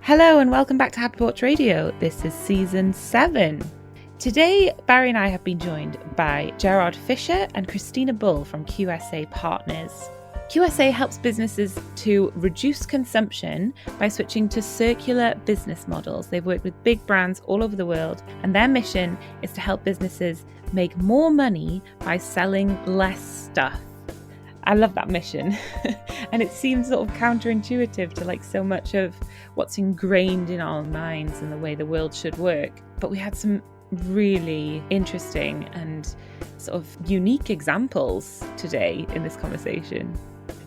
Hello and welcome back to Happy Porch Radio. This is season 7. Today, Barry and I have been joined by Gerrard Fisher and Kristina Bull from QSA Partners. QSA helps businesses to reduce consumption by switching to circular business models. They've worked with big brands all over the world, and their mission is to help businesses make more money by selling less stuff. I love that mission. And it seems sort of counterintuitive to so much of what's ingrained in our minds and the way the world should work. But we had some really interesting and sort of unique examples today in this conversation.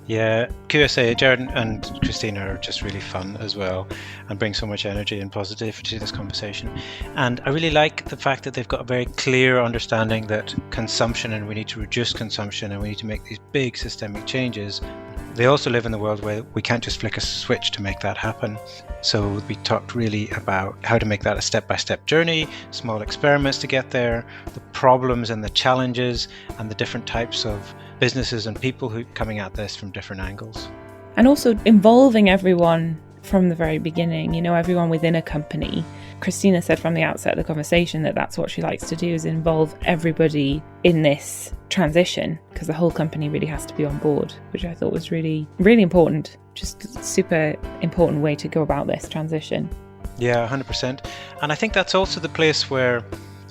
Yeah, QSA, Gerrard and Kristina are just really fun as well and bring so much energy and positivity to this conversation. And I really like the fact that they've got a very clear understanding that consumption, and we need to reduce consumption, and we need to make these big systemic changes. They also live in the world where we can't just flick a switch to make that happen. So we talked really about how to make that a step-by-step journey, small experiments to get there, the problems and the challenges, and the different types of businesses and people who coming at this from different angles. And also involving everyone from the very beginning, everyone within a company. Kristina said from the outset of the conversation that that's what she likes to do, is involve everybody in this transition, because the whole company really has to be on board, which I thought was really, really important. Just a super important way to go about this transition. Yeah, 100%. And I think that's also the place where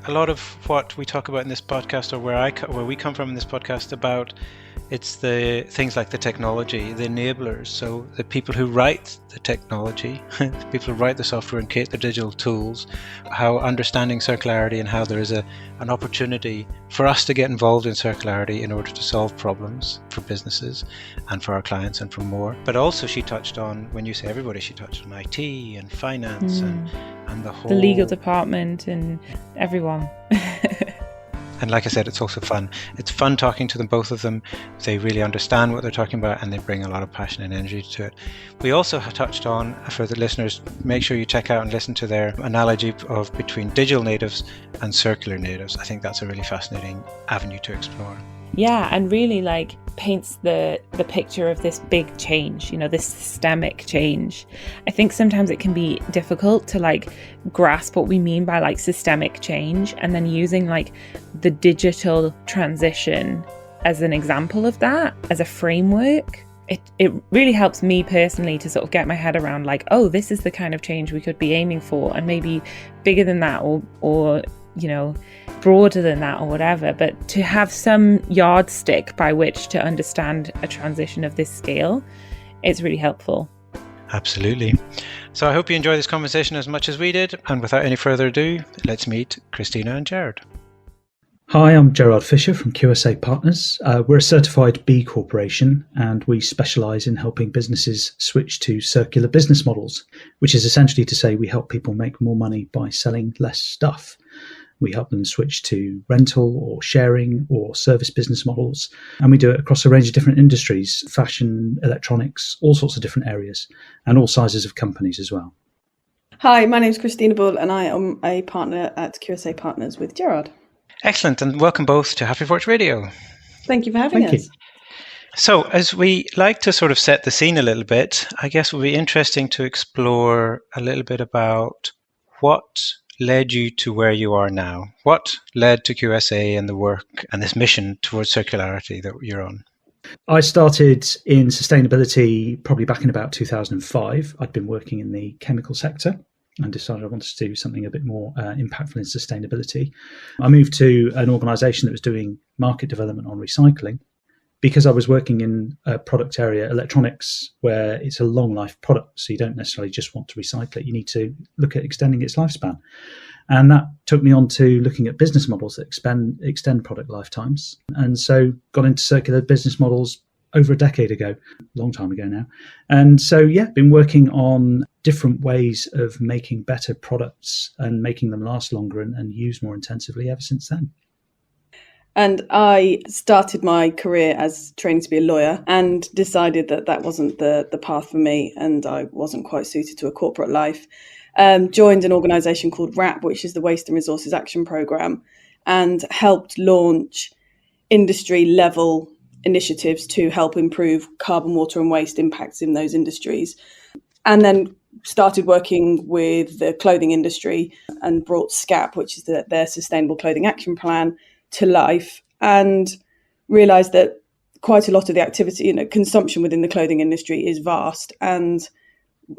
a lot of what we talk about in this podcast, or where we come from in this podcast, about it's the things like the technology, the enablers. So the people who write the technology, the people who write the software and create the digital tools, how understanding circularity and how there is an opportunity for us to get involved in circularity in order to solve problems for businesses and for our clients and for more. But also she touched on, when you say everybody, she touched on IT and finance and the whole... The legal department and everyone. And like I said, it's also fun. It's fun talking to them, both of them. They really understand what they're talking about, and they bring a lot of passion and energy to it. We also touched on, for the listeners, make sure you check out and listen to their analogy of between digital natives and circular natives. I think that's a really fascinating avenue to explore. Yeah, and really paints the picture of this big change, this systemic change. I think sometimes it can be difficult to grasp what we mean by systemic change, and then using the digital transition as an example of that, as a framework. It really helps me personally to sort of get my head around this is the kind of change we could be aiming for, and maybe bigger than that or broader than that or whatever, but to have some yardstick by which to understand a transition of this scale, it's really helpful. Absolutely. So I hope you enjoy this conversation as much as we did, and without any further ado, let's meet Kristina and Gerrard. Hi, I'm Gerrard Fisher from QSA Partners. We're a certified B Corporation, and we specialise in helping businesses switch to circular business models, which is essentially to say we help people make more money by selling less stuff. We help them switch to rental or sharing or service business models. And we do it across a range of different industries, fashion, electronics, all sorts of different areas, and all sizes of companies as well. Hi, my name is Kristina Bull, and I am a partner at QSA Partners with Gerrard. Excellent, and welcome both to Happy Porch Radio. Thank you for having us. You. So, as we like to sort of set the scene a little bit, I guess it would be interesting to explore a little bit about what led you to where you are now? What led to QSA and the work and this mission towards circularity that you're on? I started in sustainability probably back in about 2005. I'd been working in the chemical sector and decided I wanted to do something a bit more impactful in sustainability. I moved to an organisation that was doing market development on recycling, because I was working in a product area, electronics, where it's a long life product. So you don't necessarily just want to recycle it. You need to look at extending its lifespan. And that took me on to looking at business models that extend product lifetimes. And so got into circular business models over a decade ago, long time ago now. And so, been working on different ways of making better products and making them last longer and used more intensively ever since then. And I started my career as training to be a lawyer and decided that that wasn't the path for me, and I wasn't quite suited to a corporate life. Joined an organisation called WRAP, which is the Waste and Resources Action Programme, and helped launch industry level initiatives to help improve carbon, water and waste impacts in those industries. And then started working with the clothing industry and brought SCAP, which is their Sustainable Clothing Action Plan, to life, and realised that quite a lot of the activity, consumption within the clothing industry is vast. And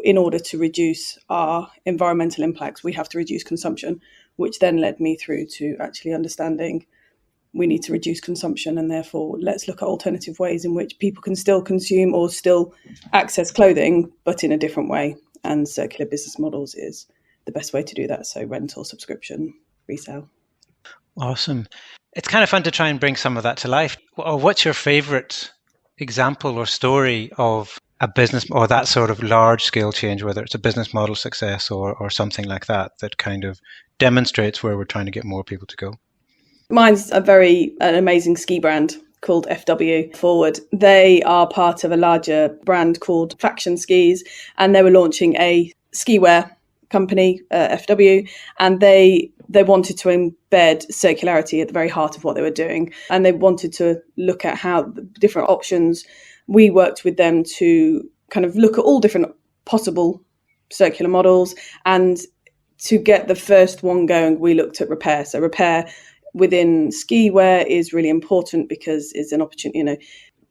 in order to reduce our environmental impacts, we have to reduce consumption, which then led me through to actually understanding we need to reduce consumption, and therefore let's look at alternative ways in which people can still consume or still access clothing, but in a different way. And circular business models is the best way to do that. So rental, subscription, resale. Awesome. It's kind of fun to try and bring some of that to life. What's your favorite example or story of a business or that sort of large scale change, whether it's a business model success or something like that, that kind of demonstrates where we're trying to get more people to go? Mine's an amazing ski brand called FW Forward. They are part of a larger brand called Faction Skis, and they were launching a ski wear company, FW, and they wanted to embed circularity at the very heart of what they were doing, and they wanted to look at how the different options. We worked with them to kind of look at all different possible circular models, and to get the first one going, we looked at repair. So repair within ski wear is really important because it's an opportunity.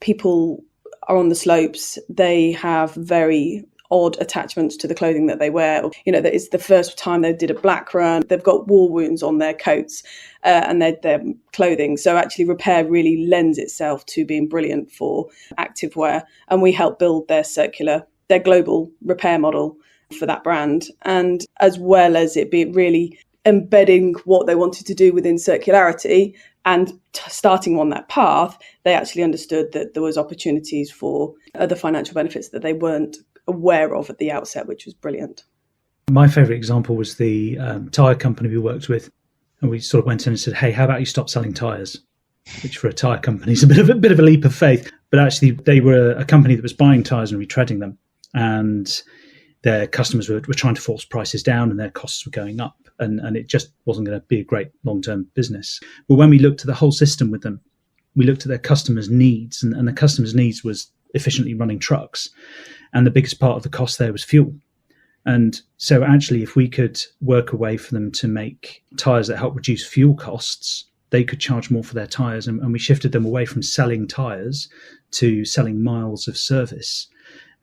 People are on the slopes, they have very odd attachments to the clothing that they wear. That is the first time they did a black run, they've got war wounds on their coats and their clothing. So actually repair really lends itself to being brilliant for active wear. And we help build their global repair model for that brand. And as well as it be really embedding what they wanted to do within circularity and starting on that path, they actually understood that there was opportunities for other financial benefits that they weren't aware of at the outset, which was brilliant. My favourite example was the tyre company we worked with, and we sort of went in and said, "Hey, how about you stop selling tyres?" Which for a tyre company is a bit of a leap of faith, but actually they were a company that was buying tyres and retreading them, and their customers were trying to force prices down, and their costs were going up, and it just wasn't going to be a great long-term business. But when we looked at the whole system with them, we looked at their customers' needs, and the customers' needs was efficiently running trucks. And the biggest part of the cost there was fuel. And so actually, if we could work a way for them to make tyres that help reduce fuel costs, they could charge more for their tyres. And we shifted them away from selling tyres to selling miles of service.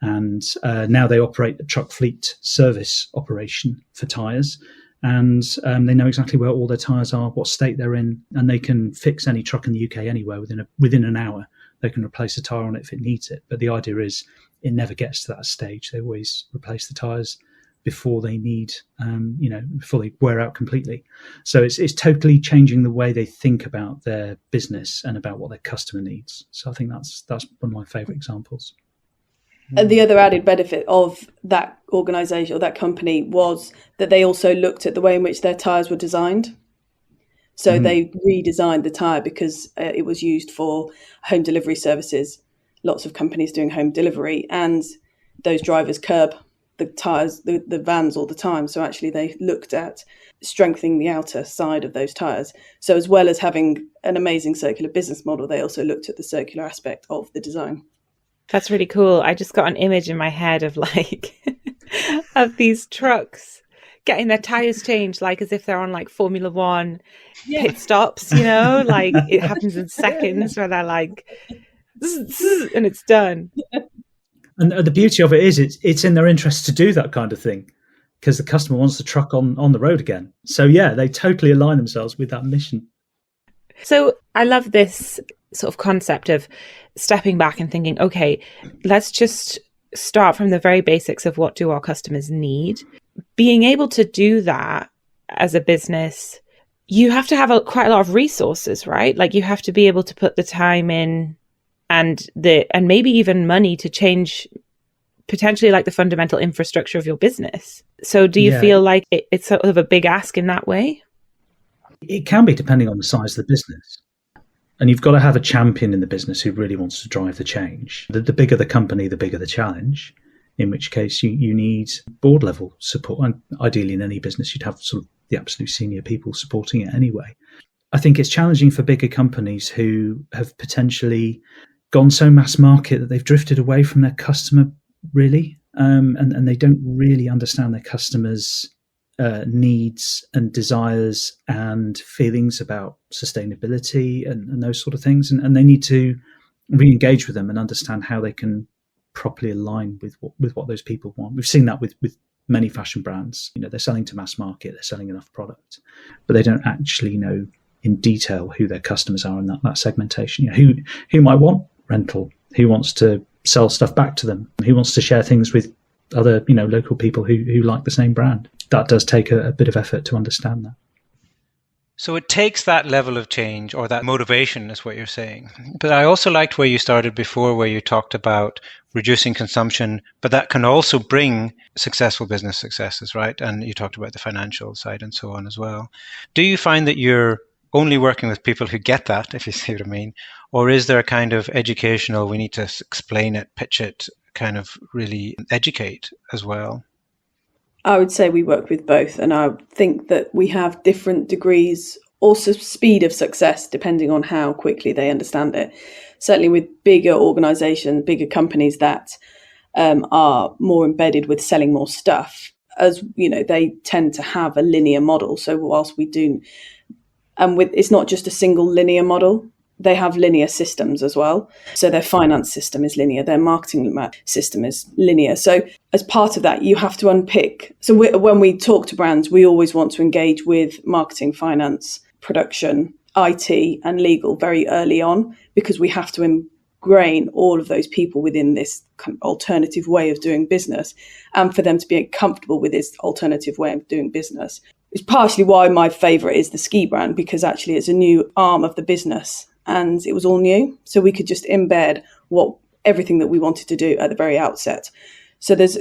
And now they operate a truck fleet service operation for tyres. And they know exactly where all their tyres are, what state they're in, and they can fix any truck in the UK anywhere within an hour. They can replace a tyre on it if it needs it. But the idea is it never gets to that stage. They always replace the tyres before they need, before they wear out completely. So it's totally changing the way they think about their business and about what their customer needs. So I think that's one of my favourite examples. And the other added benefit of that organisation or that company was that they also looked at the way in which their tyres were designed. So they redesigned the tyre because it was used for home delivery services. Lots of companies doing home delivery, and those drivers curb the tyres, the vans all the time. So actually they looked at strengthening the outer side of those tyres. So as well as having an amazing circular business model, they also looked at the circular aspect of the design. That's really cool. I just got an image in my head of of these trucks getting their tires changed, as if they're on Formula One pit stops, it happens in seconds where they're and it's done. And the beauty of it is it's in their interest to do that kind of thing because the customer wants the truck on the road again. So yeah, they totally align themselves with that mission. So I love this sort of concept of stepping back and thinking, okay, let's just start from the very basics of what do our customers need. Being able to do that as a business, you have to have quite a lot of resources, right? You have to be able to put the time in and maybe even money to change potentially the fundamental infrastructure of your business. So do you feel like it's sort of a big ask in that way? It can be, depending on the size of the business. And you've got to have a champion in the business who really wants to drive the change. The bigger the company, the bigger the challenge, in which case you need board level support. And ideally in any business, you'd have sort of the absolute senior people supporting it anyway. I think it's challenging for bigger companies who have potentially gone so mass market that they've drifted away from their customer, really. and they don't really understand their customers' needs and desires and feelings about sustainability and those sort of things, and they need to re-engage with them and understand how they can properly align with what those people want. We've seen that with many fashion brands. They're selling to mass market, they're selling enough product, but they don't actually know in detail who their customers are in that segmentation. Who might want rental, who wants to sell stuff back to them, who wants to share things with other local people who like the same brand. That does take a bit of effort to understand that. So it takes that level of change, or that motivation is what you're saying. But I also liked where you started before, where you talked about reducing consumption, but that can also bring successful business successes, right? And you talked about the financial side and so on as well. Do you find that you're only working with people who get that, if you see what I mean? Or is there a kind of educational, we need to explain it, pitch it, kind of really educate as well? I would say we work with both, and I think that we have different degrees, also speed of success, depending on how quickly they understand it. Certainly with bigger organisations, bigger companies that are more embedded with selling more stuff, as they tend to have a linear model. So whilst we do, and it's not just a single linear model. They have linear systems as well. So their finance system is linear. Their marketing system is linear. So as part of that, you have to unpick. So when we talk to brands, we always want to engage with marketing, finance, production, IT and legal very early on, because we have to ingrain all of those people within this kind of alternative way of doing business, and for them to be comfortable with this alternative way of doing business. It's partially why my favourite is the ski brand, because actually it's a new arm of the business. And it was all new. So we could just embed everything that we wanted to do at the very outset. So there's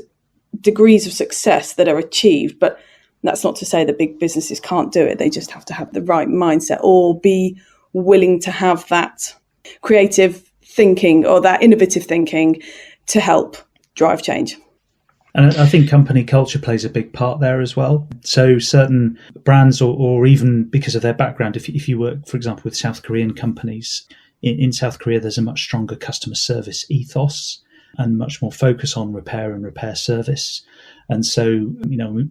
degrees of success that are achieved, but that's not to say that big businesses can't do it. They just have to have the right mindset, or be willing to have that creative thinking or that innovative thinking to help drive change. And I think company culture plays a big part there as well. So certain brands, or even because of their background, if you work, for example, with South Korean companies, in South Korea, there's a much stronger customer service ethos and much more focus on repair and repair service. And so,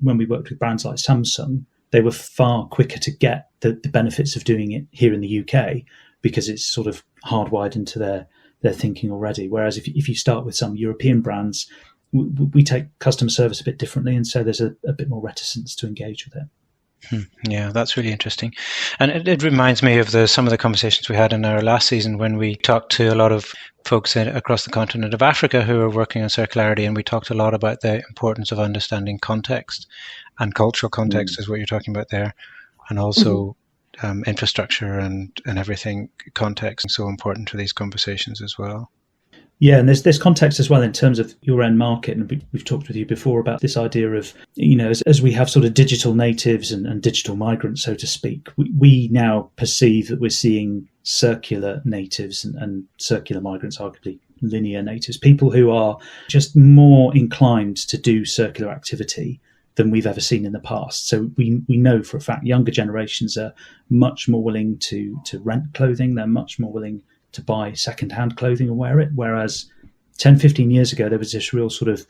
when we worked with brands like Samsung, they were far quicker to get the benefits of doing it here in the UK, because it's sort of hardwired into their thinking already. Whereas if you start with some European brands, we take customer service a bit differently, and so there's a bit more reticence to engage with it. Yeah, that's really interesting. And it reminds me of some of the conversations we had in our last season, when we talked to a lot of folks across the continent of Africa who are working on circularity, and we talked a lot about the importance of understanding context, and cultural context is what you're talking about there, and also infrastructure and everything. Context is so important to these conversations as well. Yeah, and there's context as well in terms of your end market. And we've talked with you before about this idea of, as we have sort of digital natives and digital migrants, so to speak, we now perceive that we're seeing circular natives and circular migrants, arguably linear natives, people who are just more inclined to do circular activity than we've ever seen in the past. So we know for a fact younger generations are much more willing to rent clothing. They're much more willing to buy second-hand clothing and wear it, whereas 10, 15 years ago, there was this real sort of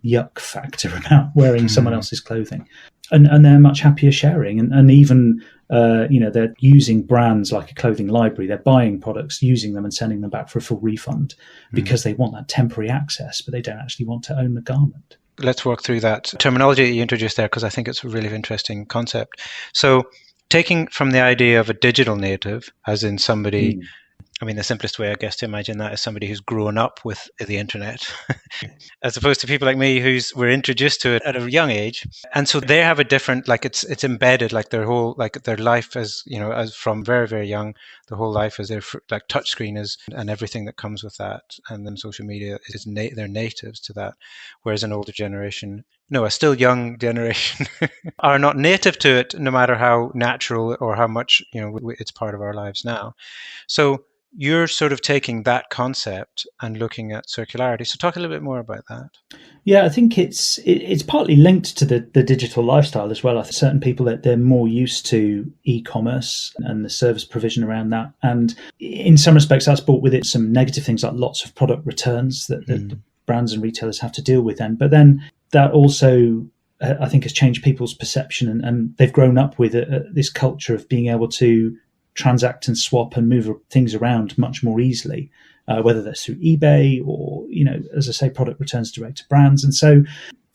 yuck factor about wearing someone else's clothing. And they're much happier sharing. And even, they're using brands like a clothing library. They're buying products, using them and sending them back for a full refund because they want that temporary access, but they don't actually want to own the garment. Let's work through that terminology that you introduced there, because I think it's a really interesting concept. So taking from the idea of a digital native, as in somebody... I mean, the simplest way, I guess, to imagine that is somebody who's grown up with the internet, as opposed to people like me were introduced to it at a young age. And so they have a different, it's embedded, their whole, their life as from very, very young, the whole life is their touchscreen and everything that comes with that. And then social media is they're natives to that. Whereas an older generation, a still young generation are not native to it, no matter how natural or how much, it's part of our lives now. So you're sort of taking that concept and looking at circularity. So talk a little bit more about that. Yeah, I think it's partly linked to the digital lifestyle as well. I think certain people that they're more used to e-commerce and the service provision around that. And in some respects, that's brought with it some negative things, like lots of product returns that brands and retailers have to deal with then. But then that also, I think, has changed people's perception, and they've grown up with this culture of being able to transact and swap and move things around much more easily, whether that's through eBay or, as I say, product returns direct to brands. And so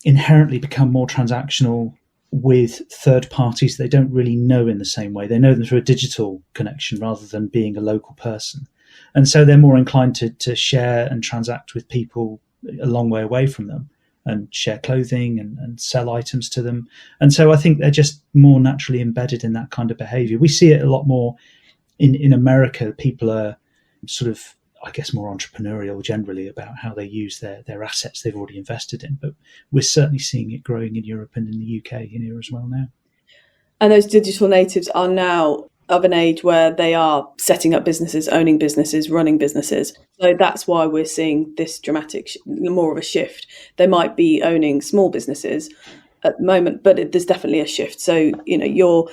inherently become more transactional with third parties they don't really know in the same way. They know them through a digital connection rather than being a local person. And so they're more inclined to share and transact with people a long way away from them and share clothing and sell items to them. And so I think they're just more naturally embedded in that kind of behavior. We see it a lot more in America. People are sort of, I guess, more entrepreneurial generally about how they use their assets they've already invested in. But we're certainly seeing it growing in Europe and in the UK in here as well now. And those digital natives are now of an age where they are setting up businesses, owning businesses, running businesses. So that's why we're seeing this dramatic, more of a shift. They might be owning small businesses at the moment, but there's definitely a shift. So, you're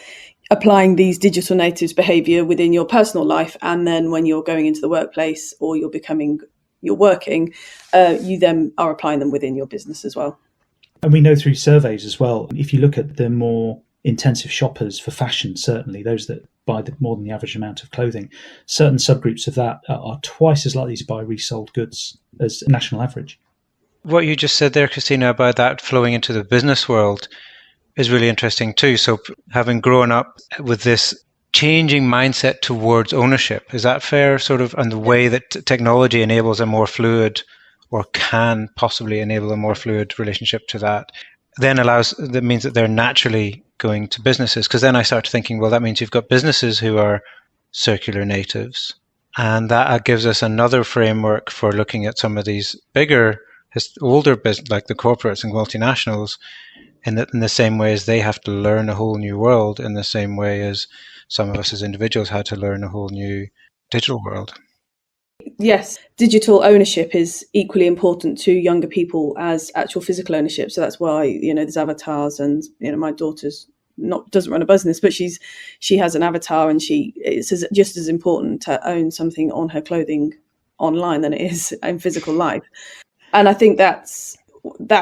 applying these digital natives behavior within your personal life. And then when you're going into the workplace or you're working, you then are applying them within your business as well. And we know through surveys as well, if you look at the more intensive shoppers for fashion, certainly those that buy more than the average amount of clothing, certain subgroups of that are twice as likely to buy resold goods as a national average. What you just said there, Kristina, about that flowing into the business world is really interesting too. So having grown up with this changing mindset towards ownership, is that fair, sort of, and the way that technology enables a more fluid, or can possibly enable a more fluid relationship to that, then that means that they're naturally going to businesses. Because then I start thinking, well, that means you've got businesses who are circular natives. And that gives us another framework for looking at some of these bigger, older business, like the corporates and multinationals, in the same way as they have to learn a whole new world, in the same way as some of us as individuals had to learn a whole new digital world. Yes, digital ownership is equally important to younger people as actual physical ownership. So that's why, there's avatars, and, my daughter's doesn't run a business, but she has an avatar, and it's just as important to own something on her clothing online than it is in physical life. And I think that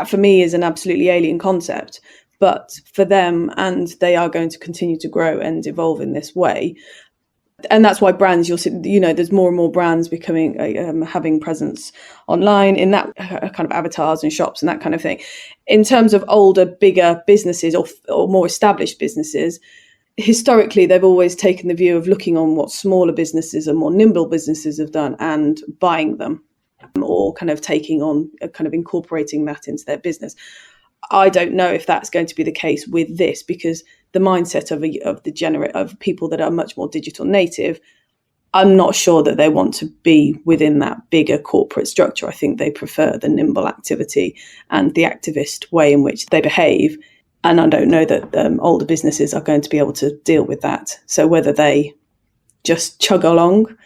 for me is an absolutely alien concept, but for them, and they are going to continue to grow and evolve in this way. And that's why brands, you'll see, there's more and more brands becoming, having presence online in that kind of avatars and shops and that kind of thing. In terms of older, bigger businesses or more established businesses, historically, they've always taken the view of looking on what smaller businesses and more nimble businesses have done and buying them, or kind of taking on, kind of incorporating that into their business. I don't know if that's going to be the case with this, because the mindset of people that are much more digital native, I'm not sure that they want to be within that bigger corporate structure. I think they prefer the nimble activity and the activist way in which they behave. And I don't know that older businesses are going to be able to deal with that. So whether they just chug along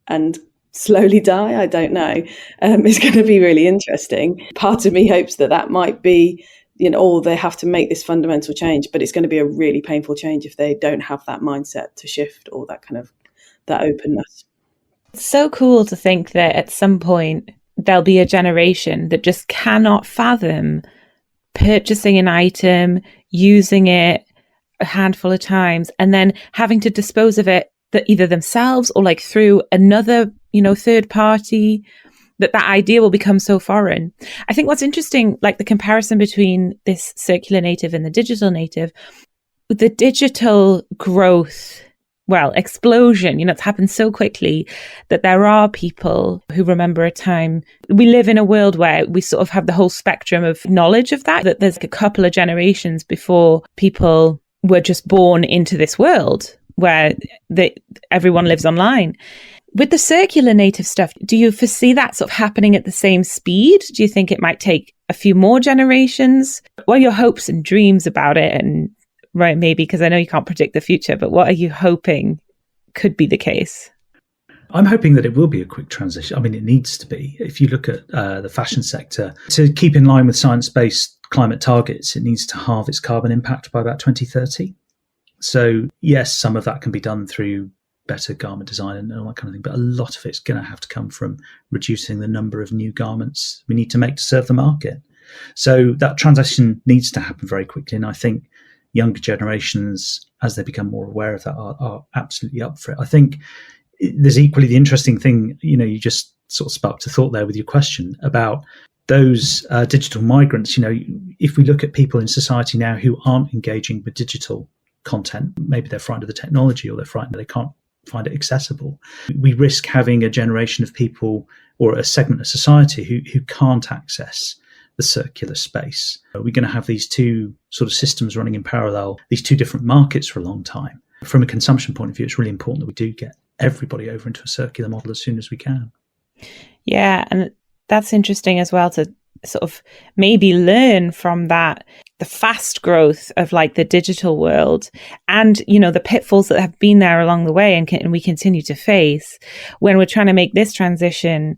and slowly die, I don't know. It's going to be really interesting. Part of me hopes that might be, or they have to make this fundamental change, but it's going to be a really painful change if they don't have that mindset to shift, or that kind of that openness. It's so cool to think that at some point there'll be a generation that just cannot fathom purchasing an item, using it a handful of times, and then having to dispose of it either themselves or like through another, third party. That idea will become so foreign. I think what's interesting, like the comparison between this circular native and the digital native, the digital growth, explosion, it's happened so quickly that there are people who remember a time. We live in a world where we sort of have the whole spectrum of knowledge of that there's a couple of generations before people were just born into this world where everyone lives online. With the circular native stuff, do you foresee that sort of happening at the same speed? Do you think it might take a few more generations? What are your hopes and dreams about it? And maybe, because I know you can't predict the future, but what are you hoping could be the case? I'm hoping that it will be a quick transition. I mean, it needs to be. If you look at the fashion sector, to keep in line with science-based climate targets, it needs to halve its carbon impact by about 2030. So yes, some of that can be done through better garment design and all that kind of thing. But a lot of it's going to have to come from reducing the number of new garments we need to make to serve the market. So that transition needs to happen very quickly. And I think younger generations, as they become more aware of that, are absolutely up for it. I think there's equally the interesting thing, you just sort of sparked a thought there with your question about those digital migrants. If we look at people in society now who aren't engaging with digital content, maybe they're frightened of the technology or they're frightened that they can't find it accessible. We risk having a generation of people or a segment of society who can't access the circular space. We're going to have these two sort of systems running in parallel, these two different markets for a long time. From a consumption point of view, it's really important that we do get everybody over into a circular model as soon as we can. Yeah, and that's interesting as well to sort of maybe learn from that, the fast growth of like the digital world and, the pitfalls that have been there along the way and we continue to face when we're trying to make this transition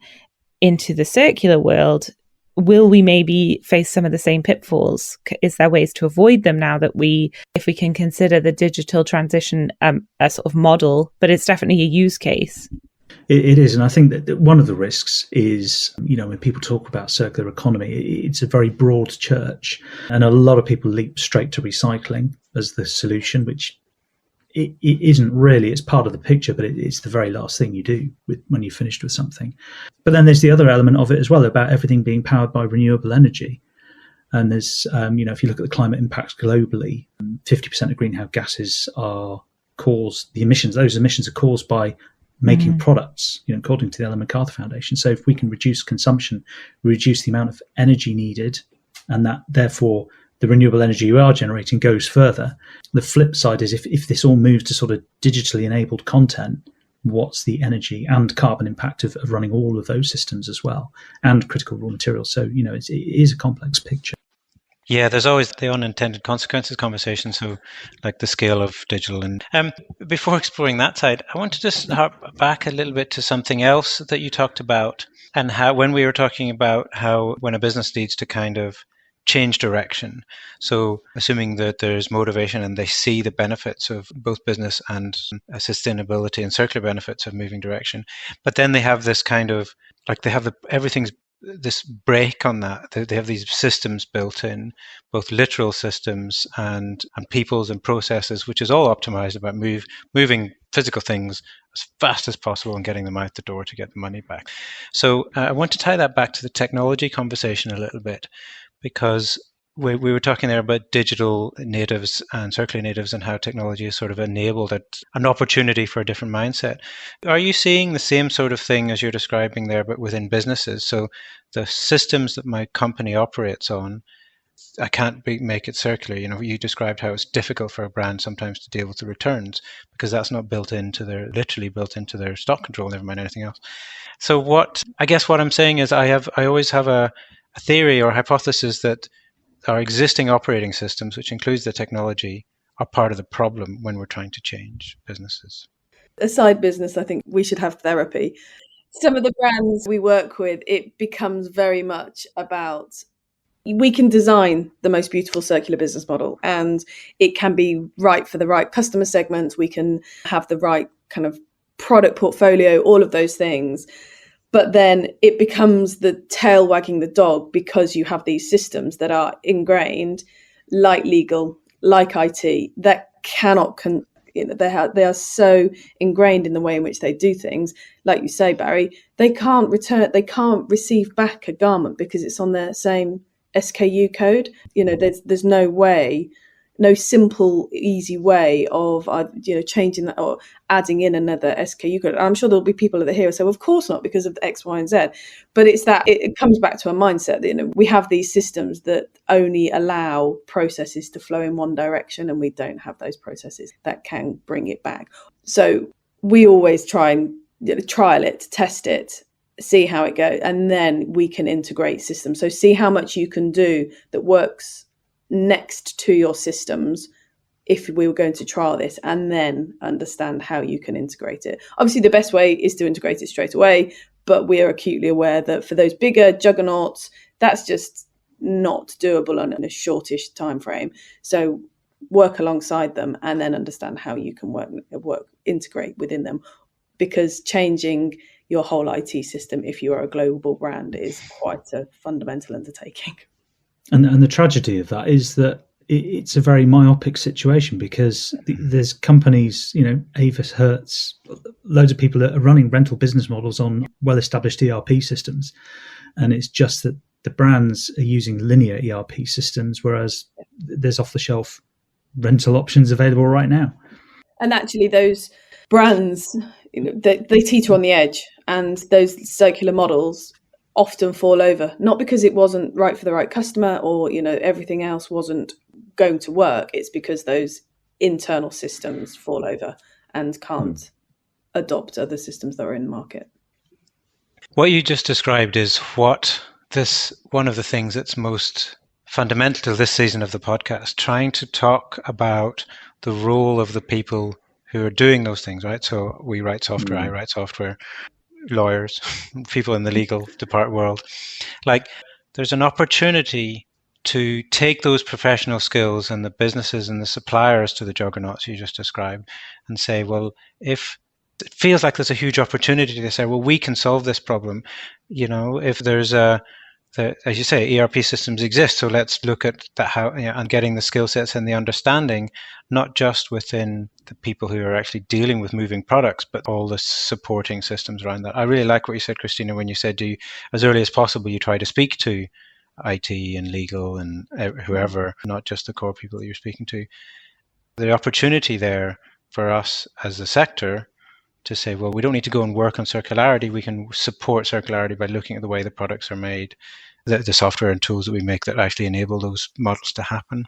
into the circular world. Will we maybe face some of the same pitfalls? Is there ways to avoid them now that if we can consider the digital transition a sort of model, but it's definitely a use case? It is. And I think that one of the risks is, when people talk about circular economy, it's a very broad church. And a lot of people leap straight to recycling as the solution, which it isn't really. It's part of the picture, but it's the very last thing you do when you're finished with something. But then there's the other element of it as well, about everything being powered by renewable energy. And there's, if you look at the climate impacts globally, 50% of greenhouse gases those emissions are caused by making products, according to the Ellen MacArthur Foundation. So if we can reduce consumption, reduce the amount of energy needed, and that therefore the renewable energy you are generating goes further. The flip side is if this all moves to sort of digitally enabled content, what's the energy and carbon impact of running all of those systems as well, and critical raw materials. So, it is a complex picture. Yeah, there's always the unintended consequences conversation, so like the scale of digital. And before exploring that side, I want to just harp back a little bit to something else that you talked about, and how when we were talking about how when a business needs to kind of change direction. So assuming that there's motivation and they see the benefits of both business and sustainability and circular benefits of moving direction, but then they have this kind of like everything's this break on that. They have these systems built in, both literal systems and peoples and processes, which is all optimized about moving physical things as fast as possible and getting them out the door to get the money back. So I want to tie that back to the technology conversation a little bit, because we were talking there about digital natives and circular natives and how technology has sort of enabled an opportunity for a different mindset. Are you seeing the same sort of thing as you're describing there, but within businesses? So the systems that my company operates on, I can't make it circular. You described how it's difficult for a brand sometimes to deal with the returns because that's not literally built into their stock control, never mind anything else. So what I'm saying is I always have a theory or hypothesis that our existing operating systems, which includes the technology, are part of the problem when we're trying to change businesses. Aside business, I think we should have therapy. Some of the brands we work with, it becomes very much about, we can design the most beautiful circular business model and it can be right for the right customer segments. We can have the right kind of product portfolio, all of those things. But then it becomes the tail wagging the dog because you have these systems that are ingrained, like legal, like IT, that cannot, they are so ingrained in the way in which they do things. Like you say, Barry, they can't receive back a garment because it's on their same SKU code. There's no way, no simple, easy way of changing that or adding in another SKU code. I'm sure there'll be people that hear and say, well, of course not, because of X, Y, and Z. But it's that it comes back to a mindset that we have these systems that only allow processes to flow in one direction, and we don't have those processes that can bring it back. So we always try and trial it, test it, see how it goes, and then we can integrate systems. So see how much you can do that works next to your systems if we were going to trial this, and then understand how you can integrate it. Obviously, the best way is to integrate it straight away, but we are acutely aware that for those bigger juggernauts, that's just not doable on a shortish time frame. So work alongside them, and then understand how you can integrate within them, because changing your whole IT system, if you are a global brand, is quite a fundamental undertaking. And the tragedy of that is that it's a very myopic situation, because there's companies, Avis, Hertz, loads of people are running rental business models on well-established ERP systems. And it's just that the brands are using linear ERP systems, whereas there's off-the-shelf rental options available right now. And actually those brands, they teeter on the edge, and those circular models often fall over, not because it wasn't right for the right customer or, everything else wasn't going to work. It's because those internal systems fall over and can't adopt other systems that are in the market. What you just described is one of the things that's most fundamental to this season of the podcast, trying to talk about the role of the people who are doing those things, right? So we write software, I write software, lawyers, people in the legal world. Like, there's an opportunity to take those professional skills and the businesses and the suppliers to the juggernauts you just described and say, well, if it feels like there's a huge opportunity to say, well, we can solve this problem. If there's as you say, ERP systems exist, so let's look at that, and getting the skill sets and the understanding, not just within the people who are actually dealing with moving products, but all the supporting systems around that. I really like what you said, Kristina, when you said, as early as possible, you try to speak to IT and legal and whoever, not just the core people that you're speaking to. The opportunity there for us as a sector to say, well, we don't need to go and work on circularity. We can support circularity by looking at the way the products are made, the software and tools that we make that actually enable those models to happen.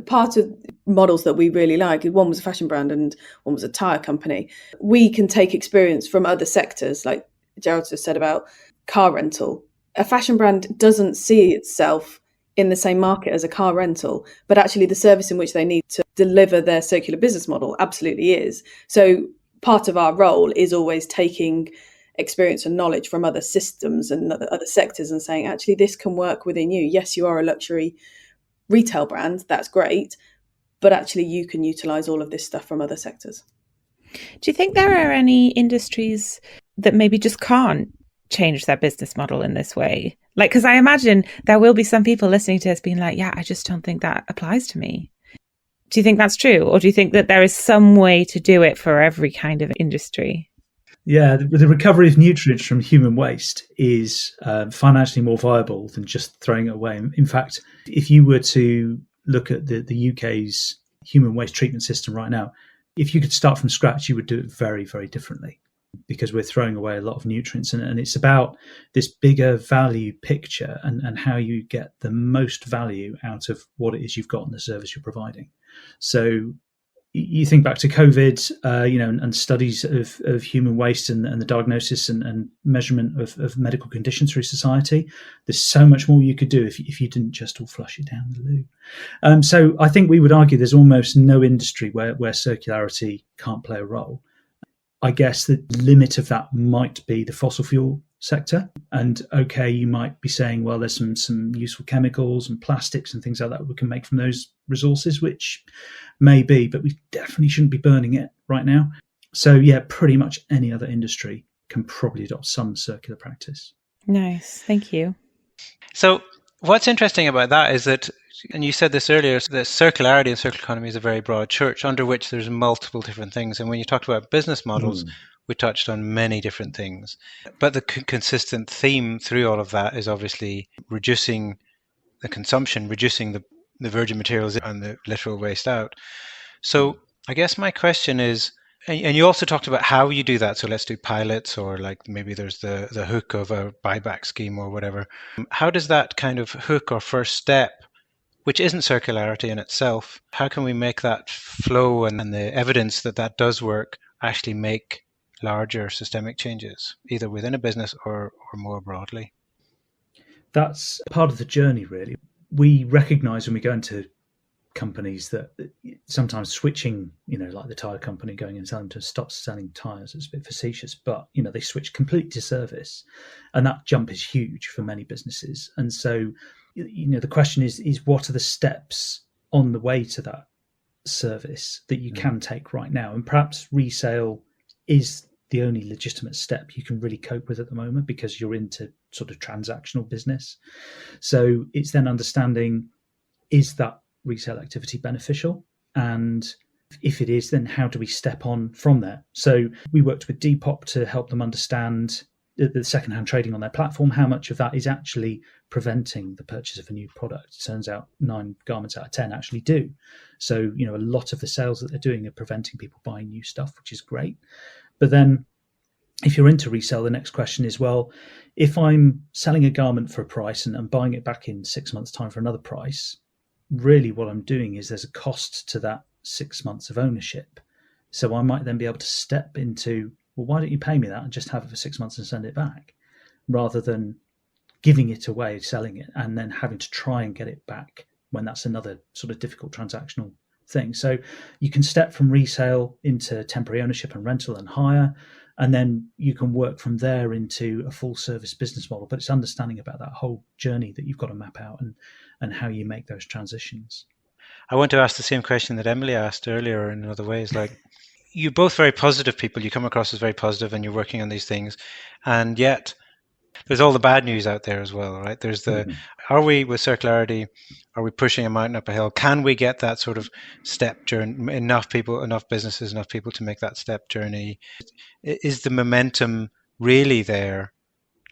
Part of models that we really like, one was a fashion brand and one was a tyre company. We can take experience from other sectors, like Gerrard just said about car rental. A fashion brand doesn't see itself in the same market as a car rental, but actually the service in which they need to deliver their circular business model absolutely is. So part of our role is always taking experience and knowledge from other systems and other sectors and saying, actually, this can work within you. Yes, you are a luxury retail brand. That's great. But actually, you can utilize all of this stuff from other sectors. Do you think there are any industries that maybe just can't change their business model in this way? Like, because I imagine there will be some people listening to us being like, yeah, I just don't think that applies to me. Do you think that's true? Or do you think that there is some way to do it for every kind of industry? Yeah, the recovery of nutrients from human waste is financially more viable than just throwing it away. In fact, if you were to look at the UK's human waste treatment system right now, if you could start from scratch, you would do it very, very differently, because we're throwing away a lot of nutrients. And it's about this bigger value picture and how you get the most value out of what it is you've got and the service you're providing. So you think back to COVID, and studies of human waste and the diagnosis and measurement of medical conditions through society. There's so much more you could do if you didn't just all flush it down the loo. So I think we would argue there's almost no industry where circularity can't play a role. I guess the limit of that might be the fossil fuel sector. And okay, you might be saying, well, there's some useful chemicals and plastics and things like that we can make from those resources, which may be, but we definitely shouldn't be burning it right now. So yeah, pretty much any other industry can probably adopt some circular practice. Nice, thank you. So what's interesting about that is that, and you said this earlier, that circularity and circular economy is a very broad church under which there's multiple different things. And when you talked about business models, we touched on many different things. But the consistent theme through all of that is obviously reducing the consumption, reducing the virgin materials and the literal waste out. So I guess my question is, and you also talked about how you do that. So let's do pilots, or like maybe there's the hook of a buyback scheme or whatever. How does that kind of hook or first step, which isn't circularity in itself, how can we make that flow and the evidence that that does work actually make larger systemic changes, either within a business or more broadly? That's part of the journey, really. We recognize when we go into companies that sometimes switching, like the tire company going and telling them to stop selling tires, it's a bit facetious, but they switch completely to service, and that jump is huge for many businesses. And so the question is what are the steps on the way to that service that you can take right now. And perhaps resale is the only legitimate step you can really cope with at the moment because you're into sort of transactional business. So it's then understanding, is that resale activity beneficial? And if it is, then how do we step on from there? So we worked with Depop to help them understand the secondhand trading on their platform, how much of that is actually preventing the purchase of a new product. It turns out 9 garments out of 10 actually do. So, a lot of the sales that they're doing are preventing people buying new stuff, which is great. But then if you're into resale, the next question is, well, if I'm selling a garment for a price and I'm buying it back in 6 months' time for another price, really what I'm doing is there's a cost to that 6 months of ownership. So I might then be able to step into, well, why don't you pay me that and just have it for 6 months and send it back, rather than giving it away, selling it, and then having to try and get it back when that's another sort of difficult transactional thing. So you can step from resale into temporary ownership and rental and hire, and then you can work from there into a full service business model. But it's understanding about that whole journey that you've got to map out and how you make those transitions. I want to ask the same question that Emily asked earlier in other ways. Like, you're both very positive people. You come across as very positive and you're working on these things. And yet there's all the bad news out there as well, right? There's the, are we with circularity, are we pushing a mountain up a hill? Can we get that sort of step journey, enough people, enough businesses, enough people to make that step journey? Is the momentum really there,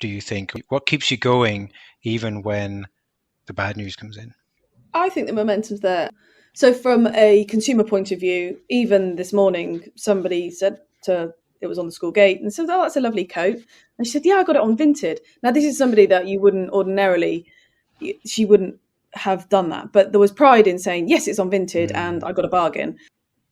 do you think? What keeps you going even when the bad news comes in? I think the momentum's there. So from a consumer point of view, even this morning, somebody said it was on the school gate and said, oh, that's a lovely coat. And she said, yeah, I got it on Vinted. Now, this is somebody that you wouldn't ordinarily, she wouldn't have done that. But there was pride in saying, yes, it's on Vinted and I got a bargain.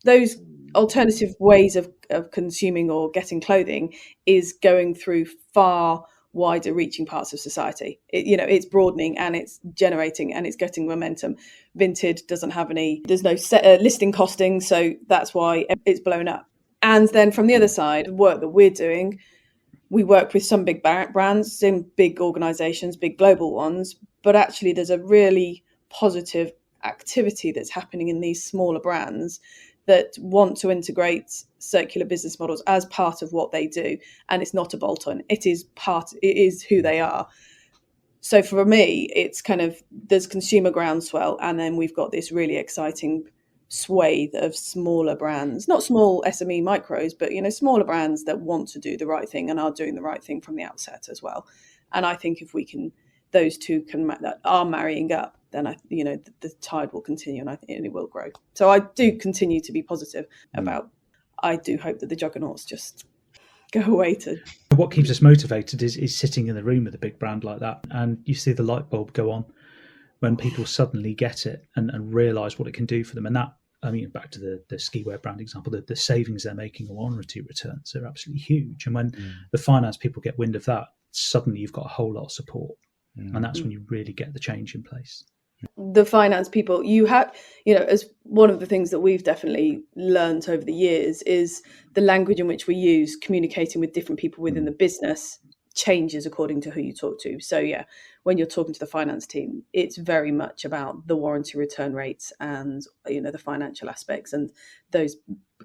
Those alternative ways of consuming or getting clothing is going through far wider reaching parts of society. It's broadening and it's generating and it's getting momentum. Vinted doesn't have there's no listing costing, so that's why it's blown up. And then from the other side, work that we're doing, we work with some big brands, some big organizations, big global ones, but actually there's a really positive activity that's happening in these smaller brands that want to integrate circular business models as part of what they do. And it's not a bolt-on. It is who they are. So for me, it's kind of, there's consumer groundswell, and then we've got this really exciting swathe of smaller brands, not small SME micros, but smaller brands that want to do the right thing and are doing the right thing from the outset as well. And I think if those two are marrying up, then the tide will continue, and I think it will grow. So I do continue to be positive about. I do hope that the juggernauts just go away. What keeps us motivated is sitting in the room with a big brand like that, and you see the light bulb go on when people suddenly get it and realise what it can do for them. And that, back to the skiwear brand example, the savings they're making on 1 or 2 returns are absolutely huge. And when the finance people get wind of that, suddenly you've got a whole lot of support. And that's when you really get the change in place. The finance people, you have, as one of the things that we've definitely learned over the years is the language in which we use communicating with different people within the business changes according to who you talk to. So yeah, when you're talking to the finance team, it's very much about the warranty return rates and the financial aspects and those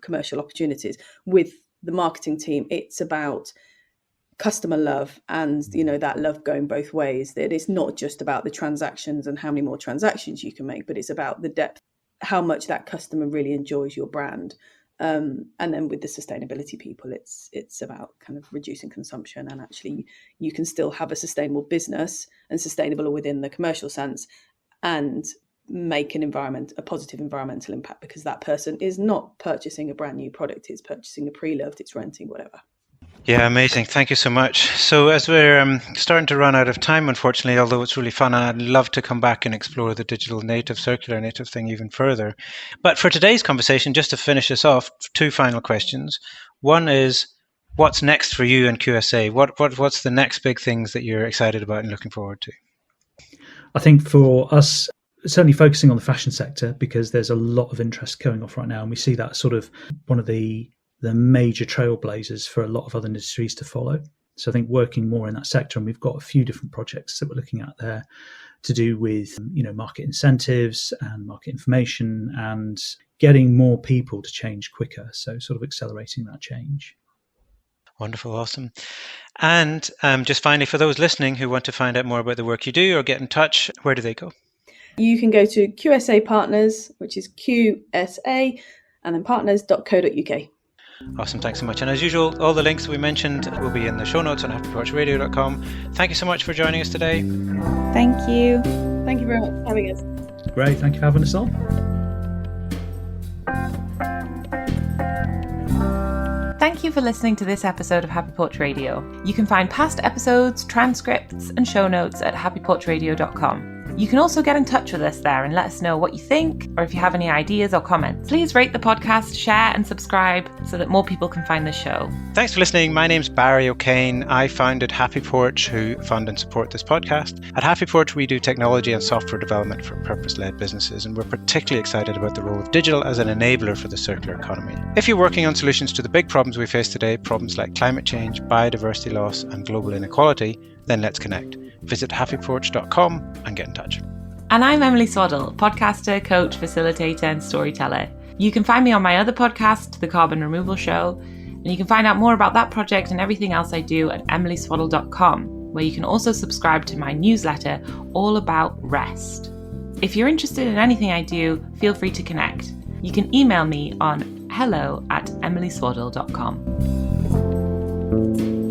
commercial opportunities. With the marketing team, it's about customer love and that love going both ways, that it's not just about the transactions and how many more transactions you can make, but it's about the depth, how much that customer really enjoys your brand. And then with the sustainability people, it's about kind of reducing consumption, and actually you can still have a sustainable business and sustainable within the commercial sense and make a positive environmental impact, because that person is not purchasing a brand new product, it's purchasing a pre-loved, it's renting, whatever. Yeah, amazing. Thank you so much. So as we're starting to run out of time, unfortunately, although it's really fun, and I'd love to come back and explore the digital native, circular native thing even further. But for today's conversation, just to finish us off, 2 final questions. One is, what's next for you and QSA? What's the next big things that you're excited about and looking forward to? I think for us, certainly focusing on the fashion sector, because there's a lot of interest going off right now, and we see that sort of one of the major trailblazers for a lot of other industries to follow. So I think working more in that sector, and we've got a few different projects that we're looking at there. to do with, market incentives and market information and getting more people to change quicker. So sort of accelerating that change. Wonderful. Awesome. And just finally, for those listening who want to find out more about the work you do or get in touch, where do they go? You can go to QSA Partners, which is QSA, and then partners.co.uk. Awesome. Thanks so much. And as usual, all the links we mentioned will be in the show notes on happyporchradio.com. Thank you so much for joining us today. Thank you. Thank you very much for having us. Great. Thank you for having us on. Thank you for listening to this episode of Happy Porch Radio. You can find past episodes, transcripts, and show notes at happyporchradio.com. You can also get in touch with us there and let us know what you think, or if you have any ideas or comments. Please rate the podcast, share and subscribe so that more people can find the show. Thanks for listening. My name's Barry O'Kane. I founded Happy Porch, who fund and support this podcast. At Happy Porch, we do technology and software development for purpose-led businesses, and we're particularly excited about the role of digital as an enabler for the circular economy. If you're working on solutions to the big problems we face today, problems like climate change, biodiversity loss, and global inequality, then let's connect. Visit happyporch.com and get in touch. And I'm Emily Swaddle, podcaster, coach, facilitator and storyteller. You can find me on my other podcast, The Carbon Removal Show, and you can find out more about that project and everything else I do at emilyswaddle.com, where you can also subscribe to my newsletter all about rest. If you're interested in anything I do, feel free to connect. You can email me on hello@emilyswaddle.com.